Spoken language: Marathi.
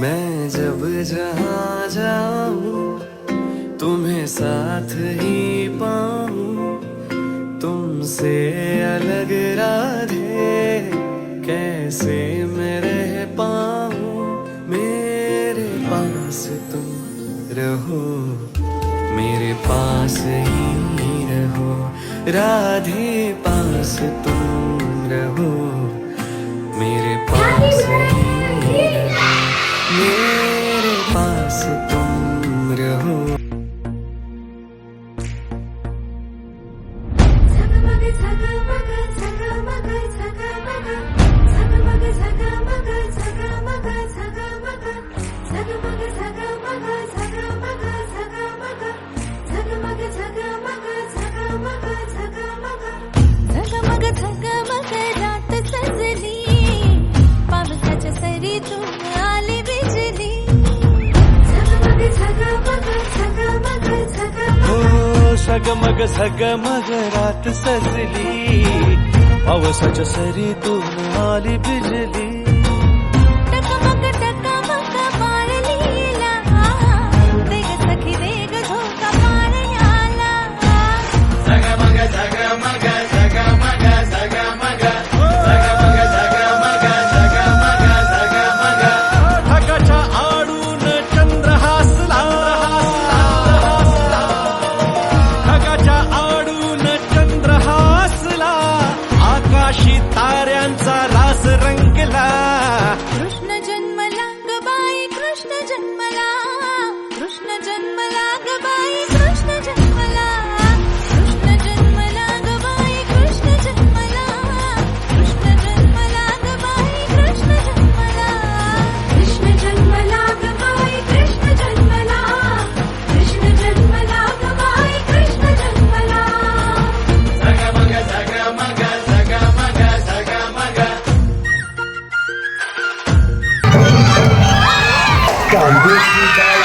मैं जब जहाँ जाऊँ तुम्हें साथ ही पाऊँ, तुमसे अलग राधे कैसे मैं रह पाऊँ। मेरे पास तुम रहो, मेरे पास ही रहो, राधे पास तुम रहो, मेरे पास ही रहो, मेरे पास तुम रहो। झगमग झगमग रात सजली, पावसाच्या सरीतून आली बिजली। टकमक टकमक पाळलीला, वेग सखी वेग झोका पाळण्याला। झगमग झगमग झगमग झगमग झगमग झगमग झगमग झगमग, ढगाच्या आडून चंद्र हसला, ढगाच्या आडून चंद्र हसला, आकाशी ताऱ्यांचा रास रंगला। कृष्ण जन्मला ग बाई, कृष्ण जन्मला, कृष्ण जन्मला ग बाई, कृष्ण जन्मला, कृष्ण जन्मला ग बाई, कृष्ण जन्मला, कृष्ण जन्मला ग बाई, कृष्ण जन्मला, कृष्ण जन्मला ग बाई, कृष्ण जन्मला, कृष्ण जन्मला ग बाई, कृष्ण जन्मला। झगमग झगमग झगमग झगमग, कांदेशी गाय